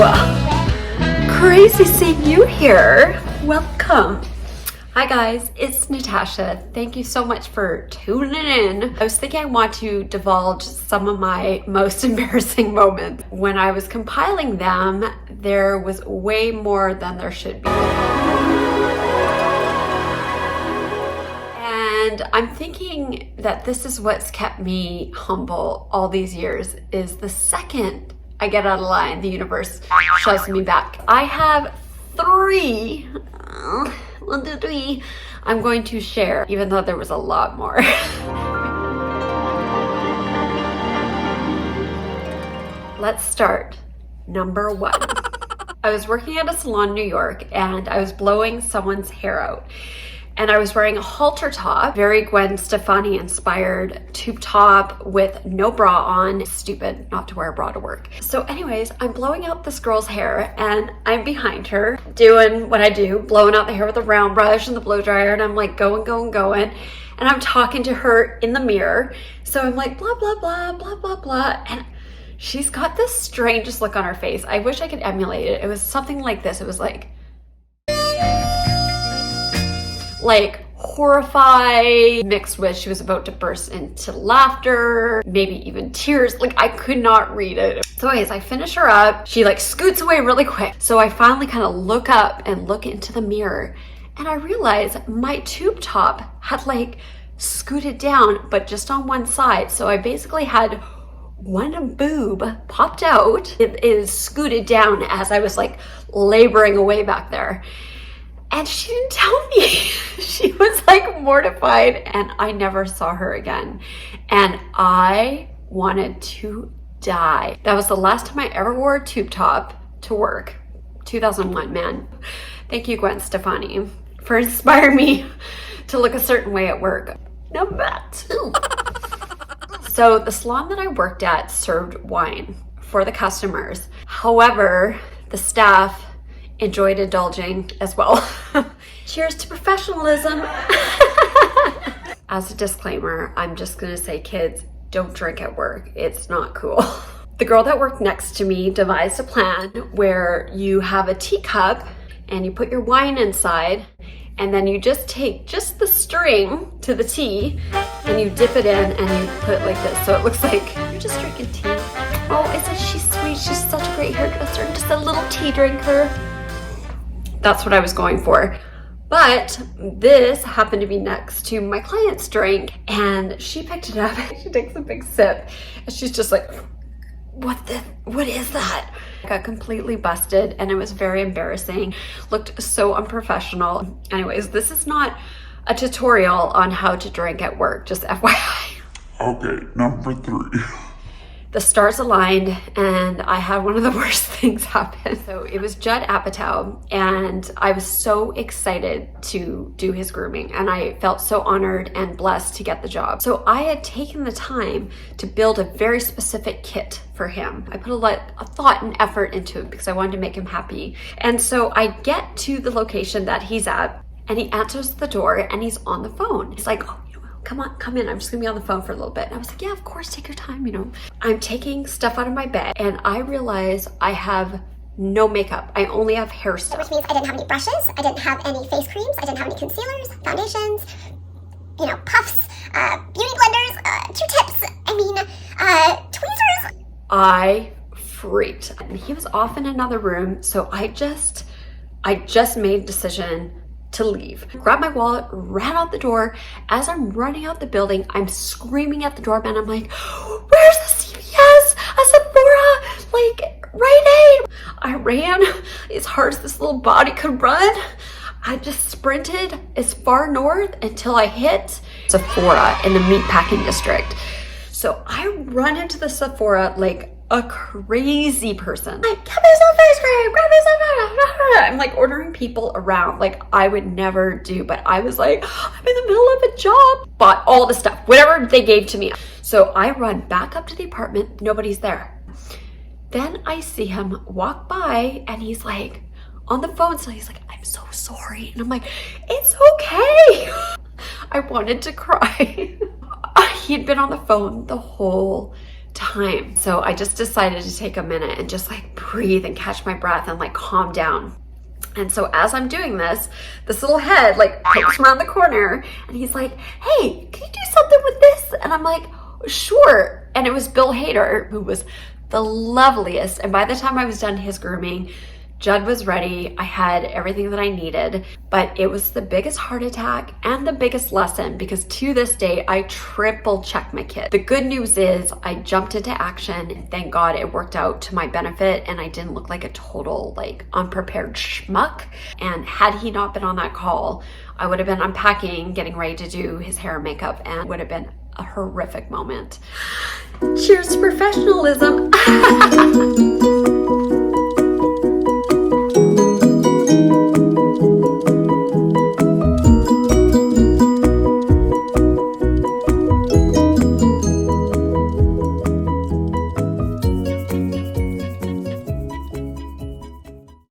Crazy seeing you here. Welcome. Hi guys, it's Natasha. Thank you so much for tuning in. I was thinking I want to divulge some of my most embarrassing moments. When I was compiling them, there was way more than there should be. And I'm thinking that this is what's kept me humble all these years, is the second I get out of line, the universe shoves me back. I have three I'm going to share, even though there was a lot more. Let's start. Number one. I was working at a salon in New York and I was blowing someone's hair out. And I was wearing a halter top, very Gwen Stefani inspired tube top with no bra on. Stupid not to wear a bra to work. So anyways, I'm blowing out this girl's hair and I'm behind her doing what I do, blowing out the hair with a round brush and the blow dryer, and I'm like going. And I'm talking to her in the mirror. So I'm like blah, blah, blah, blah, blah, blah. And she's got this strangest look on her face. I wish I could emulate it. It was something like this. It was like horrified mixed with she was about to burst into laughter, maybe even tears. Like I could not read it. So anyways, I finish her up. She like scoots away really quick. So I finally kind of look up and look into the mirror and I realize my tube top had like scooted down, but just on one side. So I basically had one boob popped out. It is scooted down as I was like laboring away back there. And she didn't tell me. She was like mortified and I never saw her again. And I wanted to die. That was the last time I ever wore a tube top to work. 2001, man. Thank you, Gwen Stefani, for inspiring me to look a certain way at work. Number two. So the salon that I worked at served wine for the customers. However, the staff enjoyed indulging as well. Cheers to professionalism. As a disclaimer, I'm just gonna say, kids, don't drink at work. It's not cool. The girl that worked next to me devised a plan where you have a teacup and you put your wine inside and then you just take just the string to the tea and you dip it in and you put it like this. So it looks like you're just drinking tea. Oh, isn't she sweet? She's such a great hairdresser, just a little tea drinker. That's what I was going for. But this happened to be next to my client's drink and she picked it up and she takes a big sip and she's just like, what is that? I got completely busted and it was very embarrassing. Looked so unprofessional. Anyways, this is not a tutorial on how to drink at work, just FYI. Okay, number three. The stars aligned and I had one of the worst things happen. So it was Judd Apatow and I was so excited to do his grooming and I felt so honored and blessed to get the job. So I had taken the time to build a very specific kit for him. I put a lot of thought and effort into it because I wanted to make him happy. And so I get to the location that he's at and he answers the door and he's on the phone. He's like, oh, come in. I'm just gonna be on the phone for a little bit. And I was like, yeah, of course, take your time, you know. I'm taking stuff out of my bag and I realize I have no makeup. I only have hair stuff. Which means I didn't have any brushes, I didn't have any face creams, I didn't have any concealers, foundations, you know, puffs, beauty blenders, Q-tips, tweezers. I freaked. And he was off in another room, so I just made a decision to leave. Grabbed my wallet, ran out the door. As I'm running out the building, I'm screaming at the doorman. I'm like, where's the CVS? A Sephora? Like, Rite Aid? I ran as hard as this little body could run. I just sprinted as far north until I hit Sephora in the meatpacking district. So I run into the Sephora like a crazy person. Like, get me some face cream, get me some. I'm like ordering people around like I would never do, but I was like, I'm in the middle of a job. Bought all the stuff, whatever they gave to me. So I run back up to the apartment, nobody's there. Then I see him walk by and he's like on the phone, so he's like, I'm so sorry. And I'm like, it's okay. I wanted to cry. He'd been on the phone the whole time. So I just decided to take a minute and just like breathe and catch my breath and like calm down. And so as I'm doing this little head like pokes around the corner and he's like, hey, can you do something with this? And I'm like, sure. And it was Bill Hader, who was the loveliest. And by the time I was done his grooming, Judd was ready. I had everything that I needed, but it was the biggest heart attack and the biggest lesson because to this day, I triple check my kid. The good news is I jumped into action and thank God it worked out to my benefit and I didn't look like a total like unprepared schmuck. And had he not been on that call, I would have been unpacking, getting ready to do his hair and makeup and would have been a horrific moment. Cheers to professionalism.